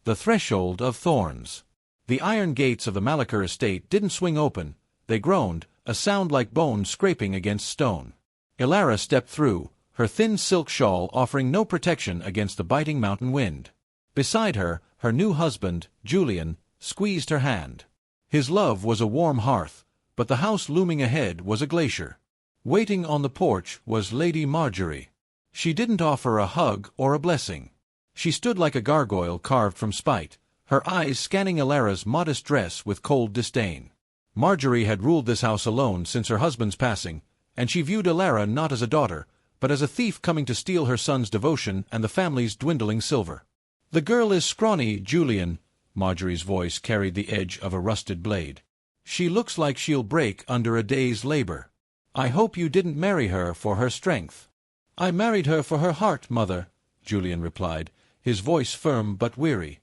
The threshold of thorns. The iron gates of the Malachar estate didn't swing open, they groaned, a sound like bones scraping against stone. Ilara stepped through, her thin silk shawl offering no protection against the biting mountain wind. Beside her, her new husband, Julian, squeezed her hand. His love was a warm hearth, but the house looming ahead was a glacier. Waiting on the porch was Lady Marjorie. She didn't offer a hug or a blessing. She stood like a gargoyle carved from spite, her eyes scanning Ilara's modest dress with cold disdain. Marjorie had ruled this house alone since her husband's passing, and she viewed Ilara not as a daughter, but as a thief coming to steal her son's devotion and the family's dwindling silver. "The girl is scrawny, Julian," Marjorie's voice carried the edge of a rusted blade. "She looks like she'll break under a day's labor. I hope you didn't marry her for her strength." "I married her for her heart, mother," Julian replied, his voice firm but weary.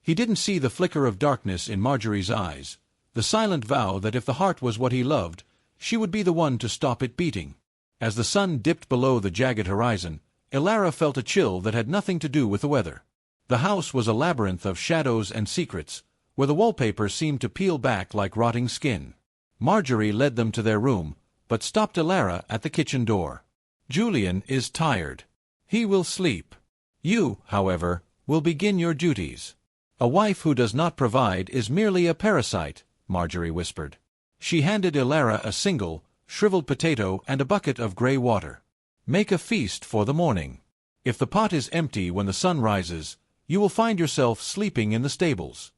He didn't see the flicker of darkness in Marjorie's eyes, the silent vow that if the heart was what he loved, she would be the one to stop it beating. As the sun dipped below the jagged horizon, Ilara felt a chill that had nothing to do with the weather. The house was a labyrinth of shadows and secrets, where the wallpaper seemed to peel back like rotting skin. Marjorie led them to their room, but stopped Ilara at the kitchen door. "Julian is tired. He will sleep. You, however, will begin your duties." "A wife who does not provide is merely a parasite," Marjorie whispered. She handed Ilara a single, shriveled potato and a bucket of grey water. "Make a feast for the morning. If the pot is empty when the sun rises, you will find yourself sleeping in the stables."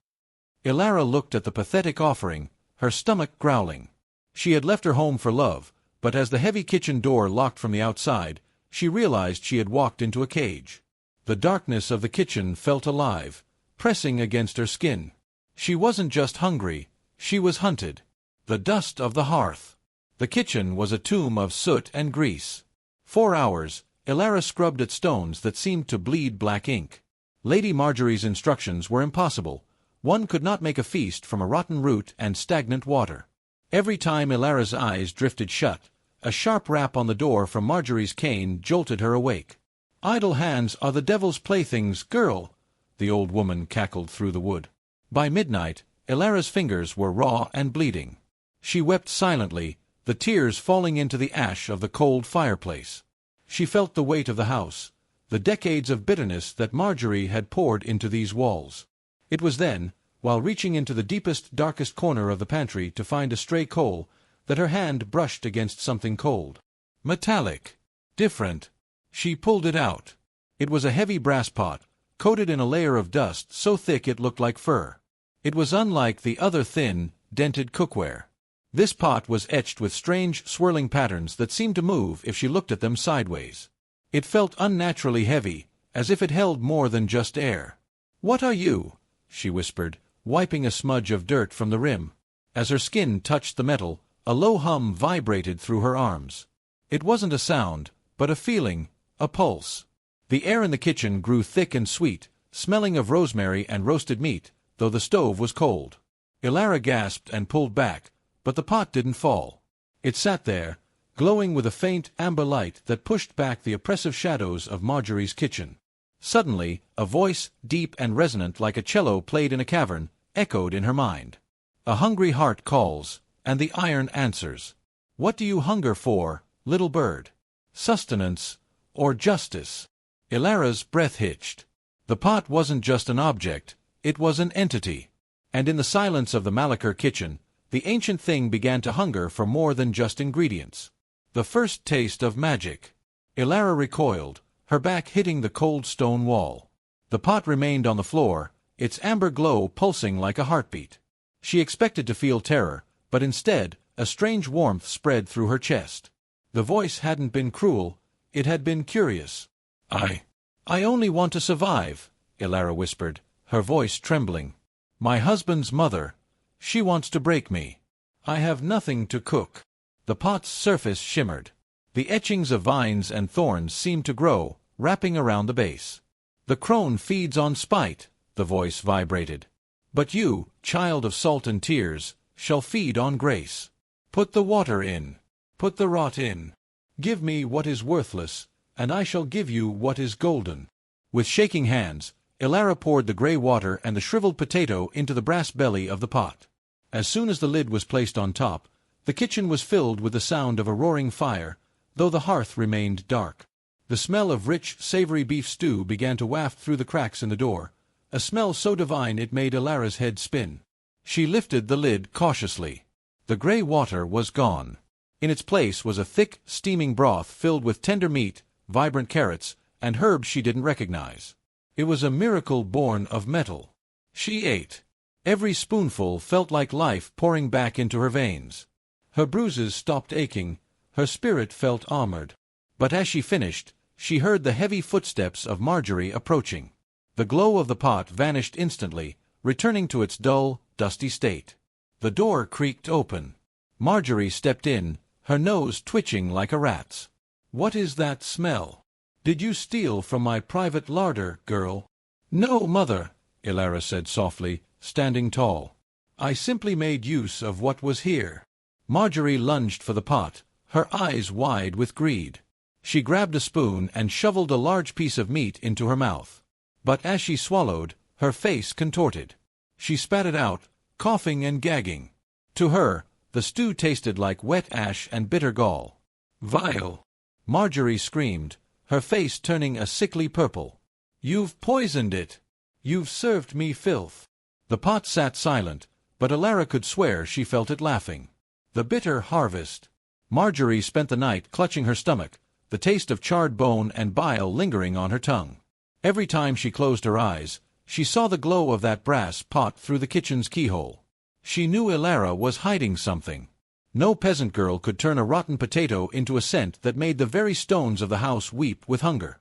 Ilara looked at the pathetic offering, her stomach growling. She had left her home for love, but as the heavy kitchen door locked from the outside, she realized she had walked into a cage. The darkness of the kitchen felt alive, pressing against her skin. She wasn't just hungry, she was hunted. The dust of the hearth. The kitchen was a tomb of soot and grease. For hours, Ilara scrubbed at stones that seemed to bleed black ink. Lady Marjorie's instructions were impossible. One could not make a feast from a rotten root and stagnant water. Every time Ilara's eyes drifted shut, a sharp rap on the door from Marjorie's cane jolted her awake. "Idle hands are the devil's playthings, girl," the old woman cackled through the wood. By midnight, Ilara's fingers were raw and bleeding. She wept silently, the tears falling into the ash of the cold fireplace. She felt the weight of the house, the decades of bitterness that Marjorie had poured into these walls. It was then, while reaching into the deepest, darkest corner of the pantry to find a stray coal, that her hand brushed against something cold. Metallic. Different. She pulled it out. It was a heavy brass pot, coated in a layer of dust so thick it looked like fur. It was unlike the other thin, dented cookware. This pot was etched with strange, swirling patterns that seemed to move if she looked at them sideways. It felt unnaturally heavy, as if it held more than just air. "What are you?" she whispered, wiping a smudge of dirt from the rim. As her skin touched the metal, a low hum vibrated through her arms. It wasn't a sound, but a feeling, a pulse. The air in the kitchen grew thick and sweet, smelling of rosemary and roasted meat, though the stove was cold. Ilara gasped and pulled back, but the pot didn't fall. It sat there, glowing with a faint amber light that pushed back the oppressive shadows of Marjorie's kitchen. Suddenly, a voice, deep and resonant like a cello played in a cavern, echoed in her mind. "A hungry heart calls, and the iron answers. What do you hunger for, little bird? Sustenance, or justice?" Ilara's breath hitched. The pot wasn't just an object, it was an entity. And in the silence of the Malachar kitchen, the ancient thing began to hunger for more than just ingredients. The first taste of magic. Ilara recoiled, her back hitting the cold stone wall. The pot remained on the floor, its amber glow pulsing like a heartbeat. She expected to feel terror, but instead, a strange warmth spread through her chest. The voice hadn't been cruel, it had been curious. I only want to survive," Ilara whispered, her voice trembling. "My husband's mother, she wants to break me. I have nothing to cook." The pot's surface shimmered. The etchings of vines and thorns seemed to grow, wrapping around the base. "The crone feeds on spite," the voice vibrated. "But you, child of salt and tears, shall feed on grace. Put the water in. Put the rot in. Give me what is worthless, and I shall give you what is golden." With shaking hands, Elara poured the gray water and the shriveled potato into the brass belly of the pot. As soon as the lid was placed on top, the kitchen was filled with the sound of a roaring fire, though the hearth remained dark. The smell of rich, savory beef stew began to waft through the cracks in the door, a smell so divine it made Elara's head spin. She lifted the lid cautiously. The gray water was gone. In its place was a thick, steaming broth filled with tender meat, vibrant carrots, and herbs she didn't recognize. It was a miracle born of metal. She ate. Every spoonful felt like life pouring back into her veins. Her bruises stopped aching, her spirit felt armored. But as she finished, she heard the heavy footsteps of Marjorie approaching. The glow of the pot vanished instantly, returning to its dull, dusty state. The door creaked open. Marjorie stepped in, her nose twitching like a rat's. "What is that smell? Did you steal from my private larder, girl?" "No, mother," Elara said softly, standing tall. "I simply made use of what was here." Marjorie lunged for the pot, her eyes wide with greed. She grabbed a spoon and shoveled a large piece of meat into her mouth. But as she swallowed, her face contorted. She spat it out, coughing and gagging. To her, the stew tasted like wet ash and bitter gall. "Vile!" Marjorie screamed, her face turning a sickly purple. "You've poisoned it! You've served me filth!" The pot sat silent, but Elara could swear she felt it laughing. The bitter harvest. Marjorie spent the night clutching her stomach, the taste of charred bone and bile lingering on her tongue. Every time she closed her eyes, she saw the glow of that brass pot through the kitchen's keyhole. She knew Elara was hiding something. No peasant girl could turn a rotten potato into a scent that made the very stones of the house weep with hunger.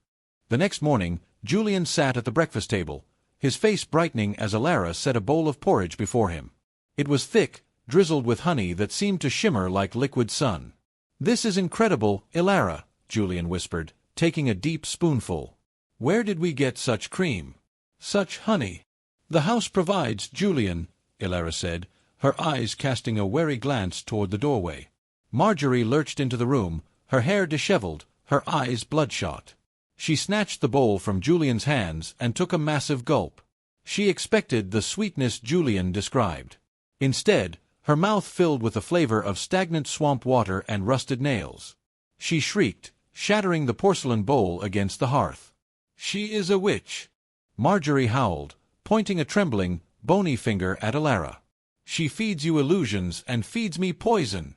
The next morning, Julian sat at the breakfast table, his face brightening as Elara set a bowl of porridge before him. It was thick, drizzled with honey that seemed to shimmer like liquid sun. "This is incredible, Elara," Julian whispered, taking a deep spoonful. "Where did we get such cream? Such honey?" "The house provides, Julian," Elara said, her eyes casting a wary glance toward the doorway. Marjorie lurched into the room, her hair disheveled, her eyes bloodshot. She snatched the bowl from Julian's hands and took a massive gulp. She expected the sweetness Julian described. Instead, her mouth filled with the flavor of stagnant swamp water and rusted nails. She shrieked, shattering the porcelain bowl against the hearth. "She is a witch!" Marjorie howled, pointing a trembling, bony finger at Elara. "She feeds you illusions and feeds me poison."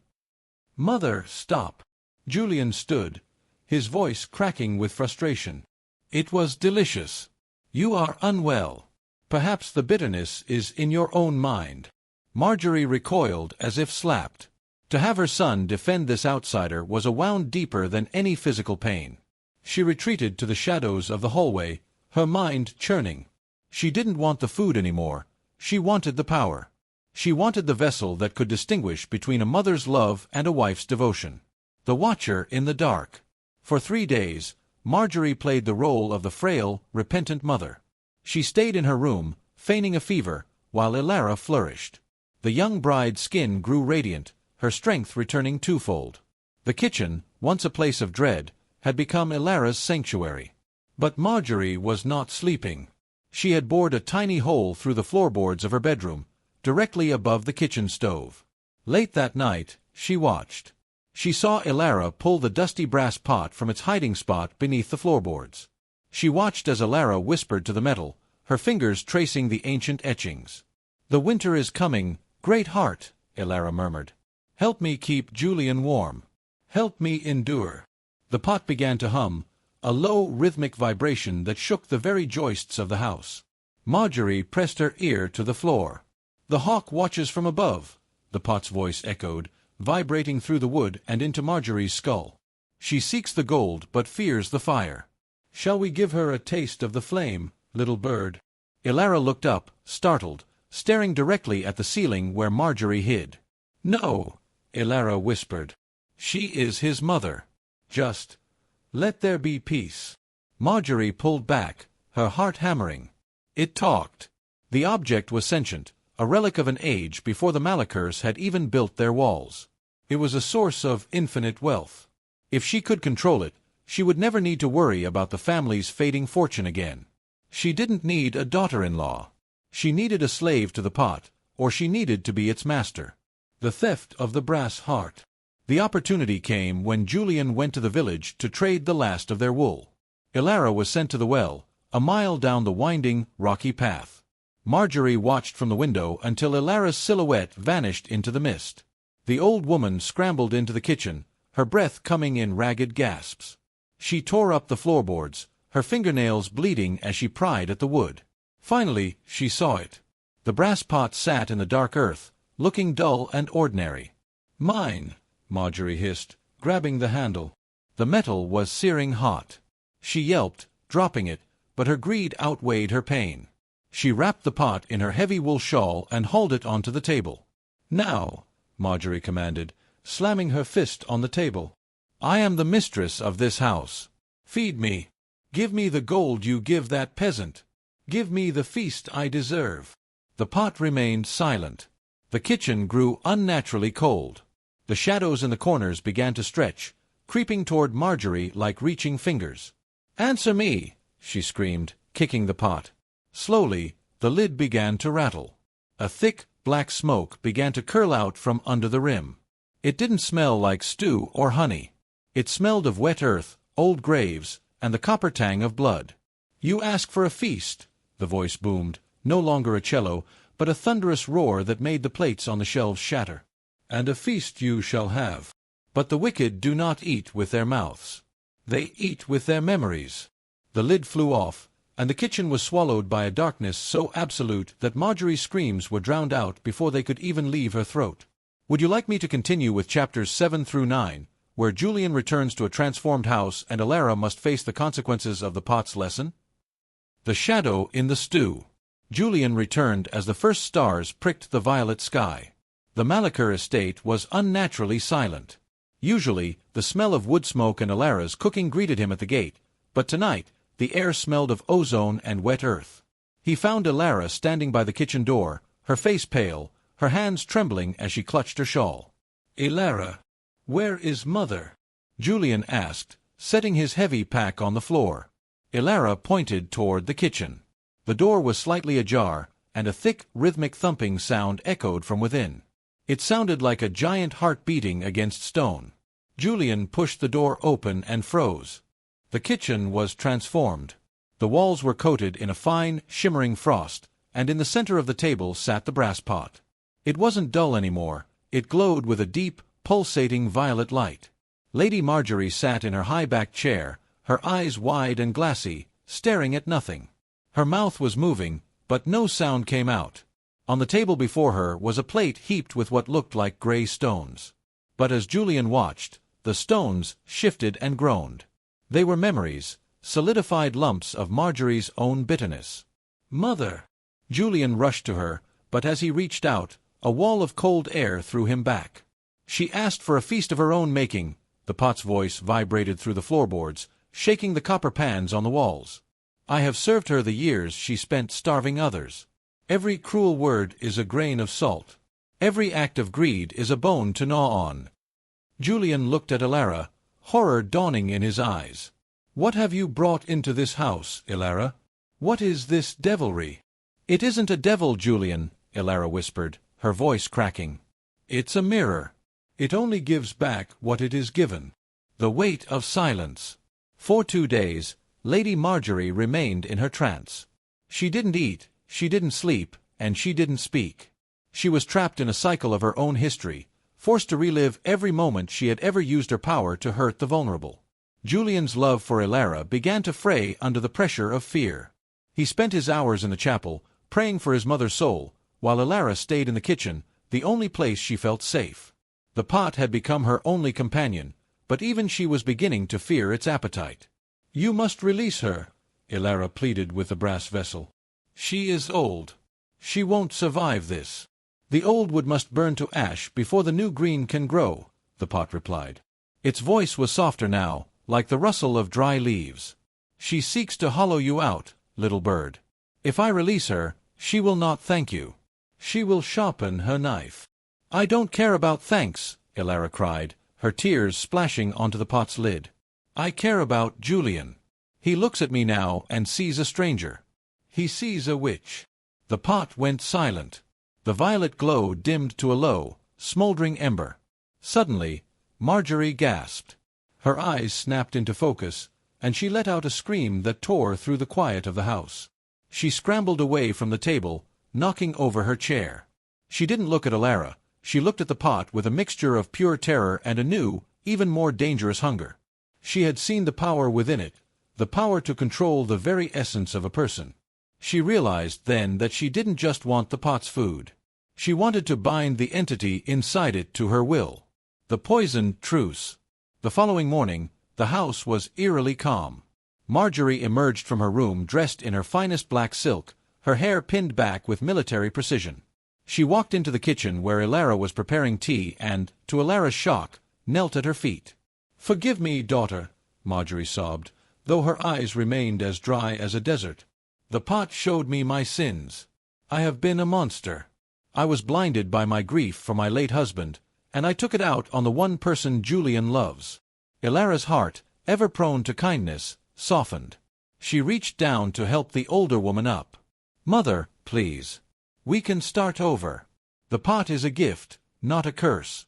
"Mother, stop!" Julian stood, his voice cracking with frustration. "It was delicious. You are unwell. Perhaps the bitterness is in your own mind." Marjorie recoiled as if slapped. To have her son defend this outsider was a wound deeper than any physical pain. She retreated to the shadows of the hallway, her mind churning. She didn't want the food anymore. She wanted the power. She wanted the vessel that could distinguish between a mother's love and a wife's devotion. The watcher in the dark. For 3 days, Marjorie played the role of the frail, repentant mother. She stayed in her room, feigning a fever, while Elara flourished. The young bride's skin grew radiant, her strength returning twofold. The kitchen, once a place of dread, had become Elara's sanctuary. But Marjorie was not sleeping. She had bored a tiny hole through the floorboards of her bedroom, directly above the kitchen stove. Late that night, she watched. She saw Elara pull the dusty brass pot from its hiding spot beneath the floorboards. She watched as Elara whispered to the metal, her fingers tracing the ancient etchings. "The winter is coming, great heart," Elara murmured. "Help me keep Julian warm. Help me endure." The pot began to hum, a low, rhythmic vibration that shook the very joists of the house. Marjorie pressed her ear to the floor. "The hawk watches from above," the pot's voice echoed, vibrating through the wood and into Marjorie's skull. "She seeks the gold but fears the fire. Shall we give her a taste of the flame, little bird?" Elara looked up, startled, staring directly at the ceiling where Marjorie hid. "No," Elara whispered. "She is his mother. Just let there be peace." Marjorie pulled back, her heart hammering. It talked. The object was sentient, a relic of an age before the Malakers had even built their walls. It was a source of infinite wealth. If she could control it, she would never need to worry about the family's fading fortune again. She didn't need a daughter-in-law. She needed a slave to the pot, or she needed to be its master. The theft of the brass heart. The opportunity came when Julian went to the village to trade the last of their wool. Elara was sent to the well, a mile down the winding, rocky path. Marjorie watched from the window until Elara's silhouette vanished into the mist. The old woman scrambled into the kitchen, her breath coming in ragged gasps. She tore up the floorboards, her fingernails bleeding as she pried at the wood. Finally, she saw it. The brass pot sat in the dark earth, looking dull and ordinary. "Mine," Marjorie hissed, grabbing the handle. The metal was searing hot. She yelped, dropping it, but her greed outweighed her pain. She wrapped the pot in her heavy wool shawl and hauled it onto the table. "Now," Marjorie commanded, slamming her fist on the table. "I am the mistress of this house. Feed me. Give me the gold you give that peasant. Give me the feast I deserve." The pot remained silent. The kitchen grew unnaturally cold. The shadows in the corners began to stretch, creeping toward Marjorie like reaching fingers. "Answer me!" she screamed, kicking the pot. Slowly, the lid began to rattle. A thick, black smoke began to curl out from under the rim. It didn't smell like stew or honey. It smelled of wet earth, old graves, and the copper tang of blood. "You ask for a feast," the voice boomed, no longer a cello, but a thunderous roar that made the plates on the shelves shatter. "And a feast you shall have. But the wicked do not eat with their mouths. They eat with their memories." The lid flew off, and the kitchen was swallowed by a darkness so absolute that Marjorie's screams were drowned out before they could even leave her throat. Would you like me to continue with chapters 7 through 9, where Julian returns to a transformed house and Elara must face the consequences of the pot's lesson? The shadow in the stew. Julian returned as the first stars pricked the violet sky. The Malachar estate was unnaturally silent. Usually, the smell of wood smoke and Elara's cooking greeted him at the gate, but tonight, the air smelled of ozone and wet earth. He found Elara standing by the kitchen door, her face pale, her hands trembling as she clutched her shawl. "Elara, where is Mother?" Julian asked, setting his heavy pack on the floor. Elara pointed toward the kitchen. The door was slightly ajar, and a thick, rhythmic thumping sound echoed from within. It sounded like a giant heart beating against stone. Julian pushed the door open and froze. The kitchen was transformed. The walls were coated in a fine, shimmering frost, and in the center of the table sat the brass pot. It wasn't dull anymore. It glowed with a deep, pulsating violet light. Lady Marjorie sat in her high-backed chair, her eyes wide and glassy, staring at nothing. Her mouth was moving, but no sound came out. On the table before her was a plate heaped with what looked like gray stones. But as Julian watched, the stones shifted and groaned. They were memories, solidified lumps of Marjorie's own bitterness. "Mother!" Julian rushed to her, but as he reached out, a wall of cold air threw him back. "She asked for a feast of her own making," the pot's voice vibrated through the floorboards, shaking the copper pans on the walls. "I have served her the years she spent starving others. Every cruel word is a grain of salt. Every act of greed is a bone to gnaw on." Julian looked at Elara, horror dawning in his eyes. "What have you brought into this house, Elara? What is this devilry?" "It isn't a devil, Julian," Elara whispered, her voice cracking. "It's a mirror. It only gives back what it is given." The weight of silence. For 2 days, Lady Marjorie remained in her trance. She didn't eat, she didn't sleep, and she didn't speak. She was trapped in a cycle of her own history, forced to relive every moment she had ever used her power to hurt the vulnerable. Julian's love for Elara began to fray under the pressure of fear. He spent his hours in the chapel, praying for his mother's soul, while Elara stayed in the kitchen, the only place she felt safe. The pot had become her only companion, but even she was beginning to fear its appetite. "You must release her," Elara pleaded with the brass vessel. "She is old. She won't survive this." "The old wood must burn to ash before the new green can grow," the pot replied. Its voice was softer now, like the rustle of dry leaves. "She seeks to hollow you out, little bird. If I release her, she will not thank you. She will sharpen her knife." "I don't care about thanks," Elara cried, her tears splashing onto the pot's lid. "I care about Julian. He looks at me now and sees a stranger. He sees a witch. The pot went silent. The violet glow dimmed to a low, smoldering ember. Suddenly, Marjorie gasped. Her eyes snapped into focus, and she let out a scream that tore through the quiet of the house. She scrambled away from the table, knocking over her chair. She didn't look at Alara. She looked at the pot with a mixture of pure terror and a new, even more dangerous hunger. She had seen the power within it, the power to control the very essence of a person. She realized then that she didn't just want the pot's food. She wanted to bind the entity inside it to her will. The poison truce. The following morning, the house was eerily calm. Marjorie emerged from her room dressed in her finest black silk, her hair pinned back with military precision. She walked into the kitchen where Alara was preparing tea and, to Alara's shock, knelt at her feet. "Forgive me, daughter," Marjorie sobbed, though her eyes remained as dry as a desert. "The pot showed me my sins. I have been a monster. I was blinded by my grief for my late husband, and I took it out on the one person Julian loves." Alara's heart, ever prone to kindness, softened. She reached down to help the older woman up. "Mother, please. We can start over. The pot is a gift, not a curse."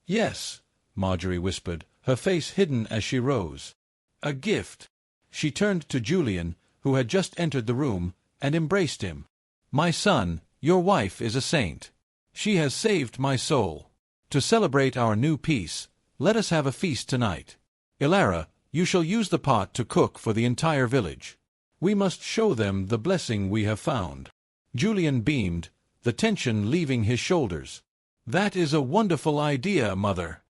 "Yes," Marjorie whispered, her face hidden as she rose. "A gift." She turned to Julian, who had just entered the room, and embraced him. "My son, your wife is a saint. She has saved my soul. To celebrate our new peace, let us have a feast tonight. Alara, you shall use the pot to cook for the entire village. We must show them the blessing we have found." Julian beamed, the tension leaving his shoulders. "That is a wonderful idea, Mother."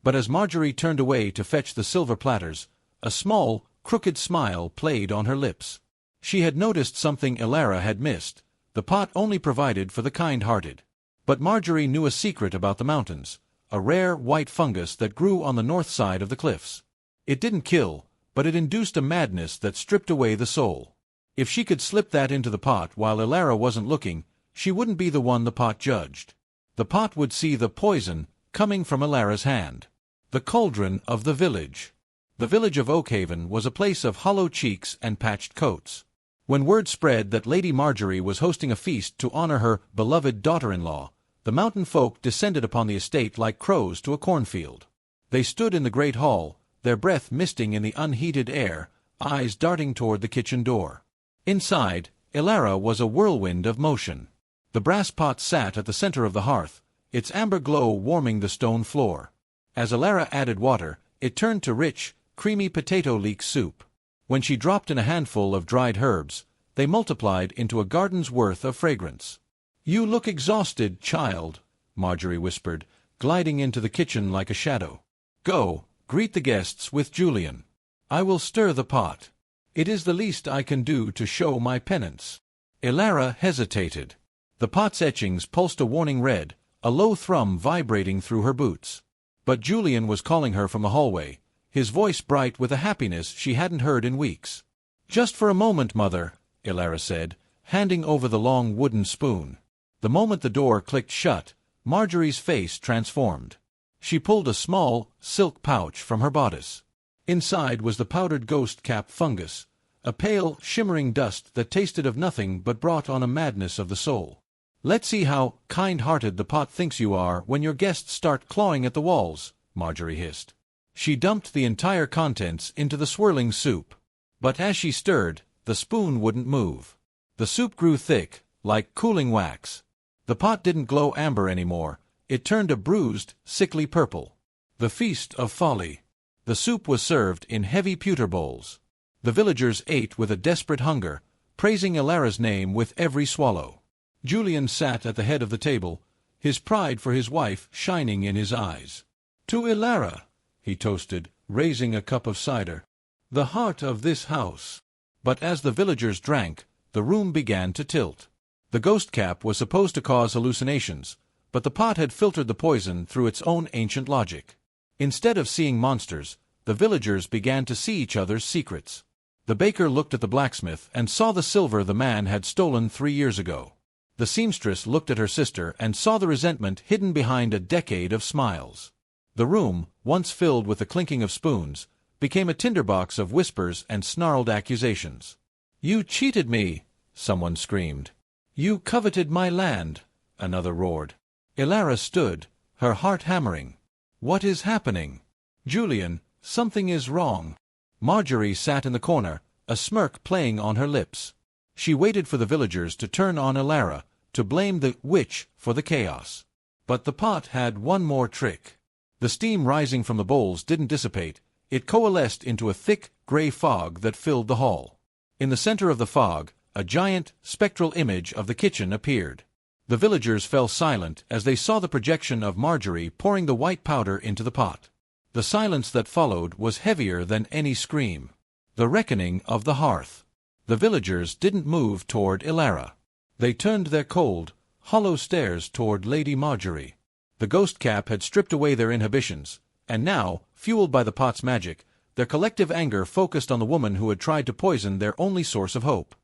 But as Marjorie turned away to fetch the silver platters, a small, crooked smile played on her lips. She had noticed something Alara had missed. The pot only provided for the kind-hearted. But Marjorie knew a secret about the mountains, a rare white fungus that grew on the north side of the cliffs. It didn't kill, but it induced a madness that stripped away the soul. If she could slip that into the pot while Alara wasn't looking, she wouldn't be the one the pot judged. The pot would see the poison coming from Alara's hand. The cauldron of the village. The village of Oakhaven was a place of hollow cheeks and patched coats. When word spread that Lady Marjorie was hosting a feast to honor her beloved daughter-in-law, the mountain folk descended upon the estate like crows to a cornfield. They stood in the great hall, their breath misting in the unheated air, eyes darting toward the kitchen door. Inside, Alara was a whirlwind of motion. The brass pot sat at the center of the hearth, its amber glow warming the stone floor. As Alara added water, it turned to rich, creamy potato leek soup. When she dropped in a handful of dried herbs, they multiplied into a garden's worth of fragrance. "You look exhausted, child," Marjorie whispered, gliding into the kitchen like a shadow. "Go, greet the guests with Julian. I will stir the pot. It is the least I can do to show my penance." Alara hesitated. The pot's etchings pulsed a warning red, a low thrum vibrating through her boots. But Julian was calling her from the hallway, his voice bright with a happiness she hadn't heard in weeks. "Just for a moment, Mother," Alara said, handing over the long wooden spoon. The moment the door clicked shut, Marjorie's face transformed. She pulled a small, silk pouch from her bodice. Inside was the powdered ghost cap fungus, a pale, shimmering dust that tasted of nothing but brought on a madness of the soul. "Let's see how kind-hearted the pot thinks you are when your guests start clawing at the walls," Marjorie hissed. She dumped the entire contents into the swirling soup. But as she stirred, the spoon wouldn't move. The soup grew thick, like cooling wax. The pot didn't glow amber anymore. It turned a bruised, sickly purple. The feast of folly. The soup was served in heavy pewter bowls. The villagers ate with a desperate hunger, praising Alara's name with every swallow. Julian sat at the head of the table, his pride for his wife shining in his eyes. "To Alara," he toasted, raising a cup of cider. "The heart of this house." But as the villagers drank, the room began to tilt. The ghost cap was supposed to cause hallucinations, but the pot had filtered the poison through its own ancient logic. Instead of seeing monsters, the villagers began to see each other's secrets. The baker looked at the blacksmith and saw the silver the man had stolen 3 years ago. The seamstress looked at her sister and saw the resentment hidden behind a decade of smiles. The room, once filled with the clinking of spoons, became a tinderbox of whispers and snarled accusations. "You cheated me," someone screamed. "You coveted my land," another roared. Elara stood, her heart hammering. "What is happening? Julian, something is wrong." Marjorie sat in the corner, a smirk playing on her lips. She waited for the villagers to turn on Elara, to blame the witch for the chaos. But the pot had one more trick. The steam rising from the bowls didn't dissipate, it coalesced into a thick, grey fog that filled the hall. In the center of the fog, a giant, spectral image of the kitchen appeared. The villagers fell silent as they saw the projection of Marjorie pouring the white powder into the pot. The silence that followed was heavier than any scream. The reckoning of the hearth. The villagers didn't move toward Elara. They turned their cold, hollow stares toward Lady Marjorie. The ghost cap had stripped away their inhibitions, and now, fueled by the pot's magic, their collective anger focused on the woman who had tried to poison their only source of hope.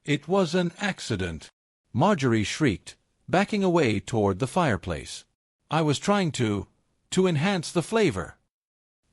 "It was an accident," Marjorie shrieked, backing away toward the fireplace. "I was trying to enhance the flavor."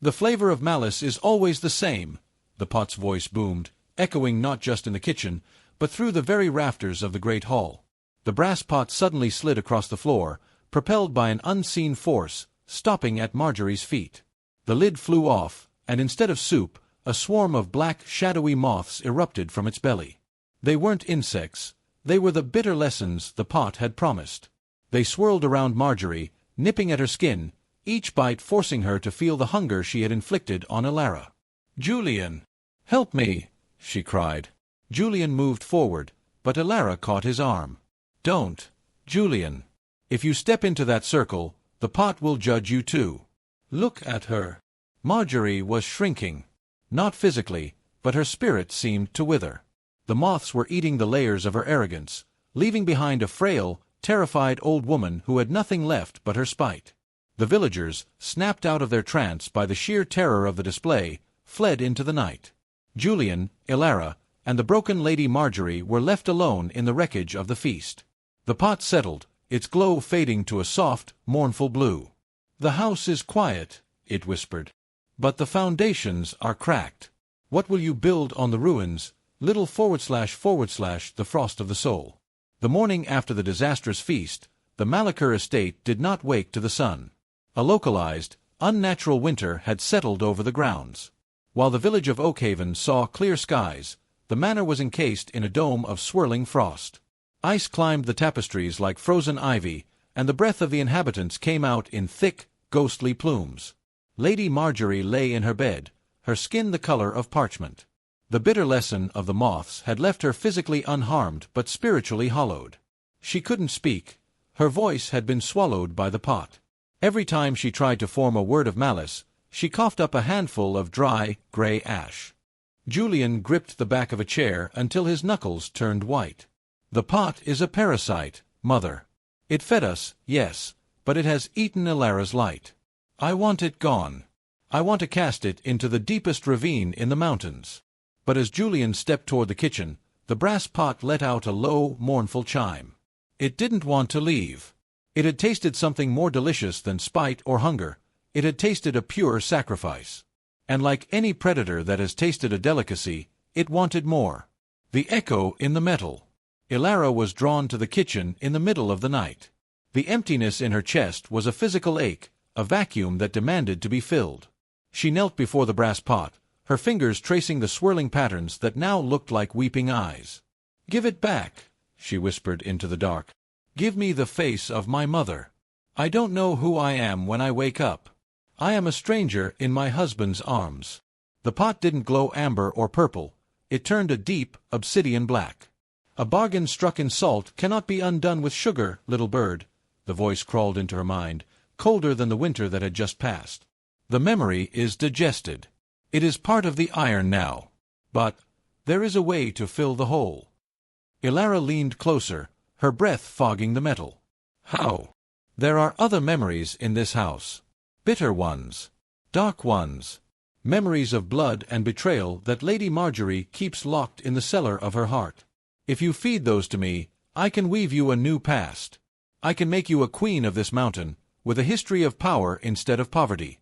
"The flavor of malice is always the same," the pot's voice boomed, echoing not just in the kitchen, but through the very rafters of the great hall. The brass pot suddenly slid across the floor, propelled by an unseen force, stopping at Marjorie's feet. The lid flew off, and instead of soup, a swarm of black, shadowy moths erupted from its belly. They weren't insects, they were the bitter lessons the pot had promised. They swirled around Marjorie, nipping at her skin, each bite forcing her to feel the hunger she had inflicted on Elara. "Julian! Help me!" she cried. Julian moved forward, but Elara caught his arm. "Don't, Julian. If you step into that circle, the pot will judge you too. Look at her." Marjorie was shrinking. Not physically, but her spirit seemed to wither. The moths were eating the layers of her arrogance, leaving behind a frail, terrified old woman who had nothing left but her spite. The villagers, snapped out of their trance by the sheer terror of the display, fled into the night. Julian, Elara, and the broken Lady Marjorie were left alone in the wreckage of the feast. The pot settled, its glow fading to a soft, mournful blue. "The house is quiet," it whispered. "But the foundations are cracked. What will you build on the ruins, little / the frost of the soul?" The morning after the disastrous feast, the Malachar estate did not wake to the sun. A localized, unnatural winter had settled over the grounds. While the village of Oakhaven saw clear skies, the manor was encased in a dome of swirling frost. Ice climbed the tapestries like frozen ivy, and the breath of the inhabitants came out in thick, ghostly plumes. Lady Marjorie lay in her bed, her skin the color of parchment. The bitter lesson of the moths had left her physically unharmed but spiritually hollowed. She couldn't speak. Her voice had been swallowed by the pot. Every time she tried to form a word of malice, she coughed up a handful of dry, gray ash. Julian gripped the back of a chair until his knuckles turned white. "The pot is a parasite, Mother. It fed us, yes, but it has eaten Elara's light. I want it gone. I want to cast it into the deepest ravine in the mountains." But as Julian stepped toward the kitchen, the brass pot let out a low, mournful chime. It didn't want to leave. It had tasted something more delicious than spite or hunger. It had tasted a pure sacrifice. And like any predator that has tasted a delicacy, it wanted more. The echo in the metal. Elara was drawn to the kitchen in the middle of the night. The emptiness in her chest was a physical ache, a vacuum that demanded to be filled. She knelt before the brass pot, her fingers tracing the swirling patterns that now looked like weeping eyes. "Give it back," she whispered into the dark. "Give me the face of my mother. I don't know who I am when I wake up. I am a stranger in my husband's arms." The pot didn't glow amber or purple. It turned a deep, obsidian black. "A bargain struck in salt cannot be undone with sugar, little bird," the voice crawled into her mind, colder than the winter that had just passed. "The memory is digested. It is part of the iron now. But there is a way to fill the hole." Elara leaned closer, her breath fogging the metal. "How?" "There are other memories in this house. Bitter ones. Dark ones. Memories of blood and betrayal that Lady Marjorie keeps locked in the cellar of her heart. If you feed those to me, I can weave you a new past. I can make you a queen of this mountain, with a history of power instead of poverty."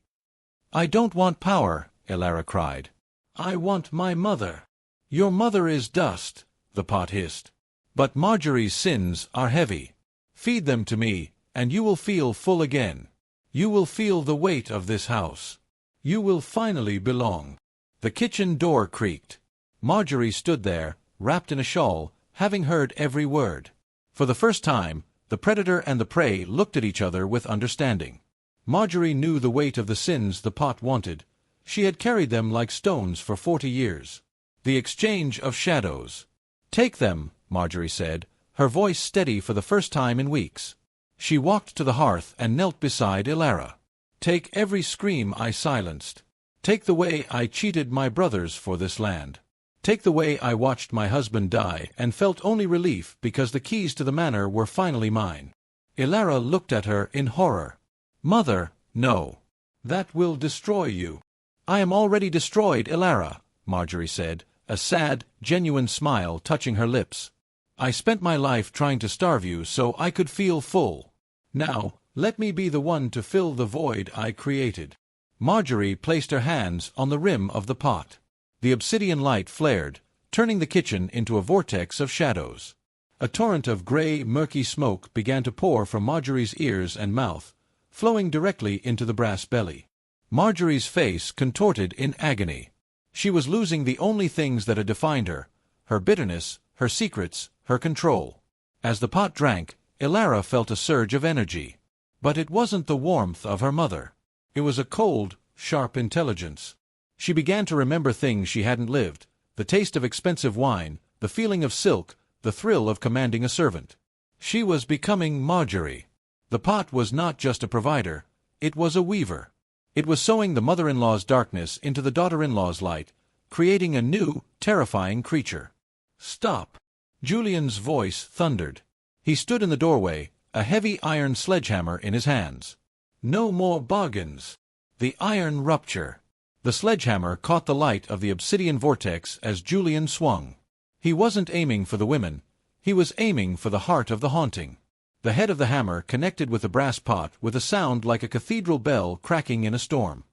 "I don't want power," Elara cried. "I want my mother." "Your mother is dust," the pot hissed. But Marjorie's sins are heavy. Feed them to me, and you will feel full again. You will feel the weight of this house. You will finally belong. The kitchen door creaked. Marjorie stood there, wrapped in a shawl, having heard every word. For the first time, the predator and the prey looked at each other with understanding. Marjorie knew the weight of the sins the pot wanted. She had carried them like stones for 40 years. The exchange of shadows. Take them, Marjorie said, her voice steady for the first time in weeks. She walked to the hearth and knelt beside Ilara. Take every scream I silenced. Take the way I cheated my brothers for this land. Take the way I watched my husband die and felt only relief because the keys to the manor were finally mine. Ilara looked at her in horror. Mother, no. That will destroy you. I am already destroyed, Ilara, Marjorie said, a sad, genuine smile touching her lips. I spent my life trying to starve you so I could feel full. Now, let me be the one to fill the void I created. Marjorie placed her hands on the rim of the pot. The obsidian light flared, turning the kitchen into a vortex of shadows. A torrent of gray, murky smoke began to pour from Marjorie's ears and mouth, flowing directly into the brass belly. Marjorie's face contorted in agony. She was losing the only things that had defined her, her bitterness, her secrets, her control. As the pot drank, Ilara felt a surge of energy. But it wasn't the warmth of her mother. It was a cold, sharp intelligence. She began to remember things she hadn't lived, the taste of expensive wine, the feeling of silk, the thrill of commanding a servant. She was becoming Marjorie. The pot was not just a provider, it was a weaver. It was sewing the mother-in-law's darkness into the daughter-in-law's light, creating a new, terrifying creature. Stop! Julian's voice thundered. He stood in the doorway, a heavy iron sledgehammer in his hands. No more bargains. The iron rupture. The sledgehammer caught the light of the obsidian vortex as Julian swung. He wasn't aiming for the women. He was aiming for the heart of the haunting. The head of the hammer connected with the brass pot with a sound like a cathedral bell cracking in a storm.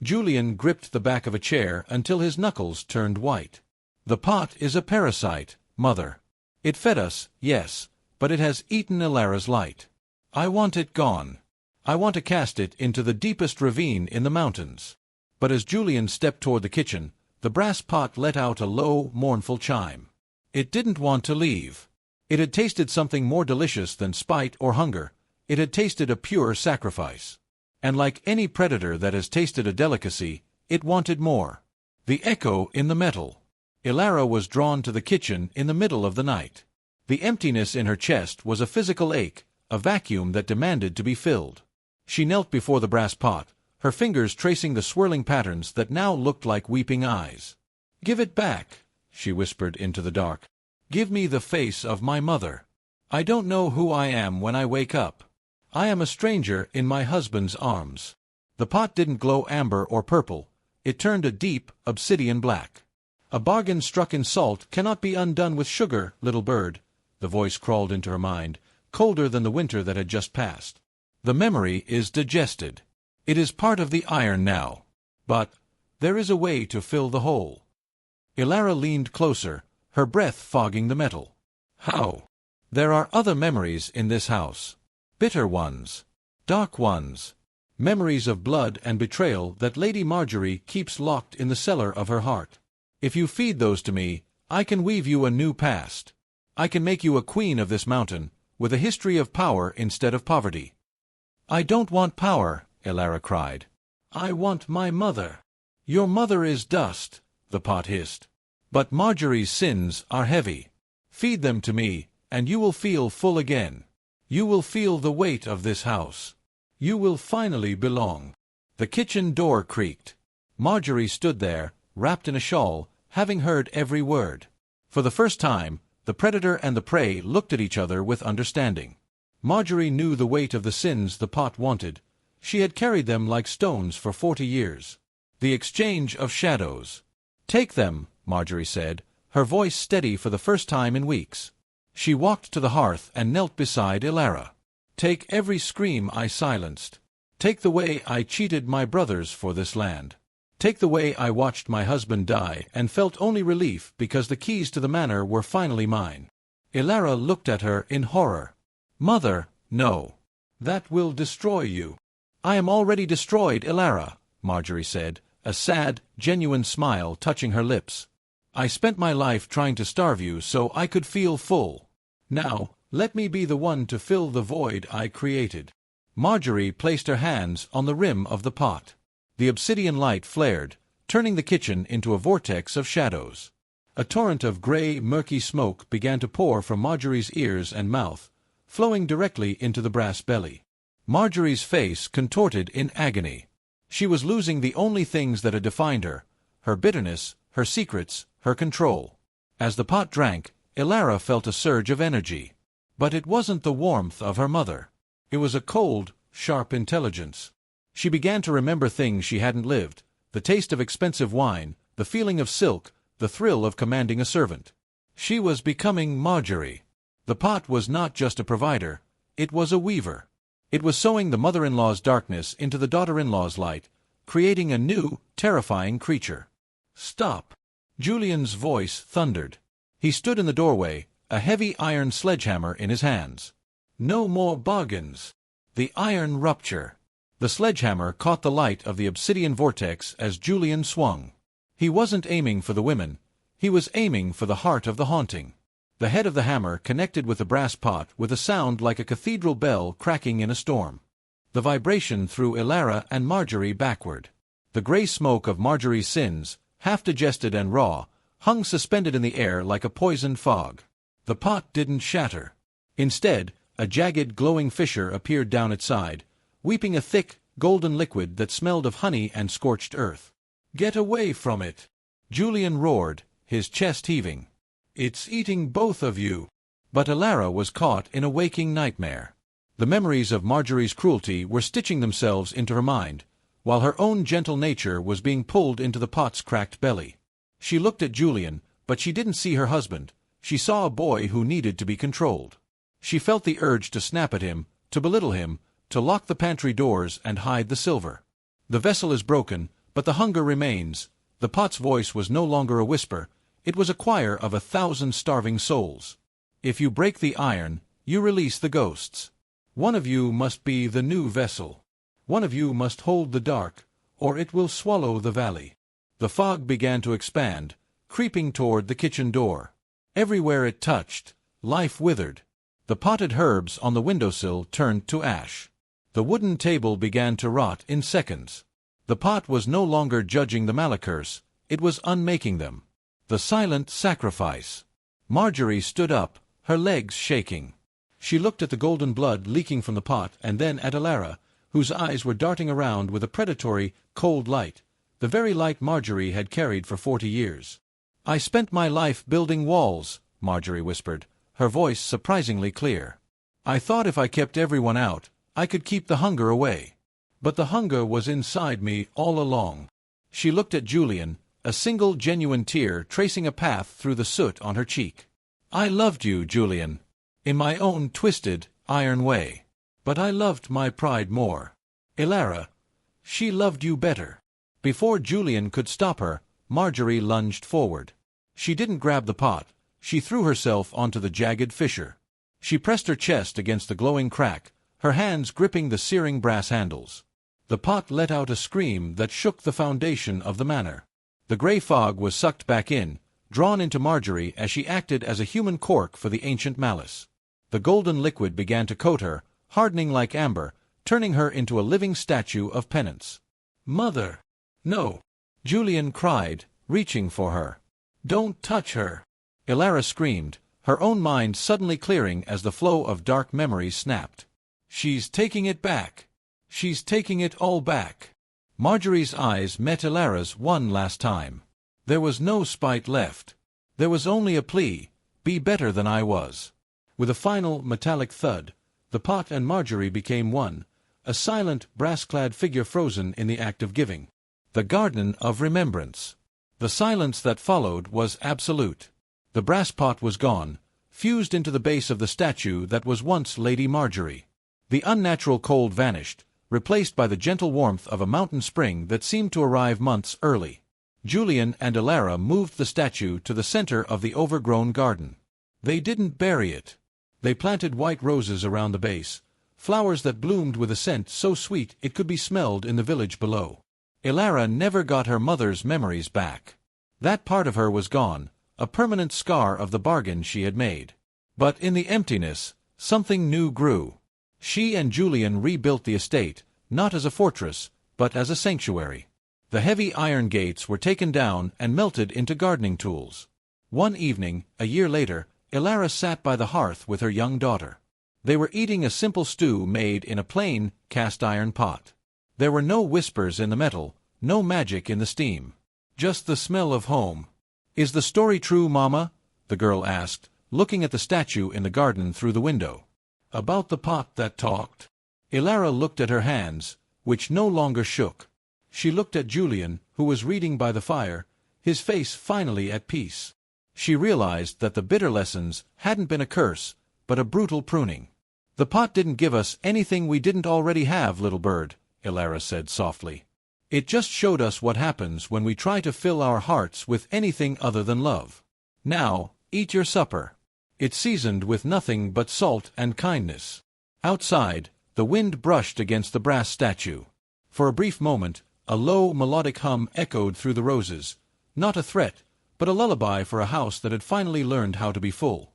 Julian gripped the back of a chair until his knuckles turned white. The pot is a parasite, Mother. It fed us, yes, but it has eaten Ilara's light. I want it gone. I want to cast it into the deepest ravine in the mountains. But as Julian stepped toward the kitchen, the brass pot let out a low, mournful chime. It didn't want to leave. It had tasted something more delicious than spite or hunger. It had tasted a pure sacrifice. And like any predator that has tasted a delicacy, it wanted more. The echo in the metal. Ilara was drawn to the kitchen in the middle of the night. The emptiness in her chest was a physical ache, a vacuum that demanded to be filled. She knelt before the brass pot, her fingers tracing the swirling patterns that now looked like weeping eyes. "Give it back," she whispered into the dark. "Give me the face of my mother. I don't know who I am when I wake up. I am a stranger in my husband's arms." The pot didn't glow amber or purple. It turned a deep, obsidian black. "A bargain struck in salt cannot be undone with sugar, little bird," the voice crawled into her mind, colder than the winter that had just passed. "The memory is digested. It is part of the iron now. But there is a way to fill the hole." Ilara leaned closer, her breath fogging the metal. "How?" "There are other memories in this house. Bitter ones. Dark ones. Memories of blood and betrayal that Lady Marjorie keeps locked in the cellar of her heart. If you feed those to me, I can weave you a new past. I can make you a queen of this mountain, with a history of power instead of poverty." "I don't want power," Ilara cried. "I want my mother." "Your mother is dust," the pot hissed. "But Marjorie's sins are heavy. Feed them to me, and you will feel full again. You will feel the weight of this house. You will finally belong." The kitchen door creaked. Marjorie stood there, wrapped in a shawl, having heard every word. For the first time, the predator and the prey looked at each other with understanding. Marjorie knew the weight of the sins the pot wanted. She had carried them like stones for 40 years. The exchange of shadows. "Take them," Marjorie said, her voice steady for the first time in weeks. She walked to the hearth and knelt beside Ilara. "Take every scream I silenced. Take the way I cheated my brothers for this land. Take the way I watched my husband die and felt only relief because the keys to the manor were finally mine." Elara looked at her in horror. "Mother, no. That will destroy you." "I am already destroyed, Elara," Marjorie said, a sad, genuine smile touching her lips. "I spent my life trying to starve you so I could feel full. Now, let me be the one to fill the void I created." Marjorie placed her hands on the rim of the pot. The obsidian light flared, turning the kitchen into a vortex of shadows. A torrent of gray, murky smoke began to pour from Marjorie's ears and mouth, flowing directly into the brass belly. Marjorie's face contorted in agony. She was losing the only things that had defined her bitterness, her secrets, her control. As the pot drank, Elara felt a surge of energy. But it wasn't the warmth of her mother. It was a cold, sharp intelligence. She began to remember things she hadn't lived, the taste of expensive wine, the feeling of silk, the thrill of commanding a servant. She was becoming Marjorie. The pot was not just a provider, it was a weaver. It was sewing the mother-in-law's darkness into the daughter-in-law's light, creating a new, terrifying creature. "Stop!" Julian's voice thundered. He stood in the doorway, a heavy iron sledgehammer in his hands. "No more bargains." The iron rupture. The sledgehammer caught the light of the obsidian vortex as Julian swung. He wasn't aiming for the women. He was aiming for the heart of the haunting. The head of the hammer connected with the brass pot with a sound like a cathedral bell cracking in a storm. The vibration threw Elara and Marjorie backward. The gray smoke of Marjorie's sins, half-digested and raw, hung suspended in the air like a poisoned fog. The pot didn't shatter. Instead, a jagged, glowing fissure appeared down its side, weeping a thick, golden liquid that smelled of honey and scorched earth. "Get away from it!" Julian roared, his chest heaving. "It's eating both of you." But Elara was caught in a waking nightmare. The memories of Marjorie's cruelty were stitching themselves into her mind, while her own gentle nature was being pulled into the pot's cracked belly. She looked at Julian, but she didn't see her husband. She saw a boy who needed to be controlled. She felt the urge to snap at him, to belittle him, to lock the pantry doors and hide the silver. The vessel is broken, but the hunger remains. The pot's voice was no longer a whisper. It was a choir of 1,000 starving souls. If you break the iron, you release the ghosts. One of you must be the new vessel. One of you must hold the dark, or it will swallow the valley. The fog began to expand, creeping toward the kitchen door. Everywhere it touched, life withered. The potted herbs on the windowsill turned to ash. The wooden table began to rot in seconds. The pot was no longer judging the Malakers, it was unmaking them. The silent sacrifice. Marjorie stood up, her legs shaking. She looked at the golden blood leaking from the pot and then at Elara, whose eyes were darting around with a predatory, cold light, the very light Marjorie had carried for 40 years. "I spent my life building walls," Marjorie whispered, her voice surprisingly clear. "I thought if I kept everyone out, I could keep the hunger away. But the hunger was inside me all along." She looked at Julian, a single genuine tear tracing a path through the soot on her cheek. "I loved you, Julian, in my own twisted, iron way. But I loved my pride more. Elara, she loved you better." Before Julian could stop her, Marjorie lunged forward. She didn't grab the pot. She threw herself onto the jagged fissure. She pressed her chest against the glowing crack, her hands gripping the searing brass handles. The pot let out a scream that shook the foundation of the manor. The gray fog was sucked back in, drawn into Marjorie as she acted as a human cork for the ancient malice. The golden liquid began to coat her, hardening like amber, turning her into a living statue of penance. "Mother! No!" Julian cried, reaching for her. "Don't touch her!" Elara screamed, her own mind suddenly clearing as the flow of dark memories snapped. "She's taking it back! She's taking it all back!" Marjorie's eyes met Elara's one last time. There was no spite left. There was only a plea, "Be better than I was." With a final metallic thud, the pot and Marjorie became one, a silent, brass-clad figure frozen in the act of giving. The Garden of Remembrance. The silence that followed was absolute. The brass pot was gone, fused into the base of the statue that was once Lady Marjorie. The unnatural cold vanished, replaced by the gentle warmth of a mountain spring that seemed to arrive months early. Julian and Elara moved the statue to the center of the overgrown garden. They didn't bury it. They planted white roses around the base, flowers that bloomed with a scent so sweet it could be smelled in the village below. Elara never got her mother's memories back. That part of her was gone, a permanent scar of the bargain she had made. But in the emptiness, something new grew. She and Julian rebuilt the estate, not as a fortress, but as a sanctuary. The heavy iron gates were taken down and melted into gardening tools. One evening, a year later, Elara sat by the hearth with her young daughter. They were eating a simple stew made in a plain, cast-iron pot. There were no whispers in the metal, no magic in the steam. Just the smell of home. "Is the story true, Mama?" the girl asked, looking at the statue in the garden through the window. "About the pot that talked?" Elara looked at her hands, which no longer shook. She looked at Julian, who was reading by the fire, his face finally at peace. She realized that the bitter lessons hadn't been a curse, but a brutal pruning. "The pot didn't give us anything we didn't already have, little bird," Elara said softly. "It just showed us what happens when we try to fill our hearts with anything other than love. Now, eat your supper. It's seasoned with nothing but salt and kindness." Outside, the wind brushed against the brass statue. For a brief moment, a low, melodic hum echoed through the roses, not a threat, but a lullaby for a house that had finally learned how to be full.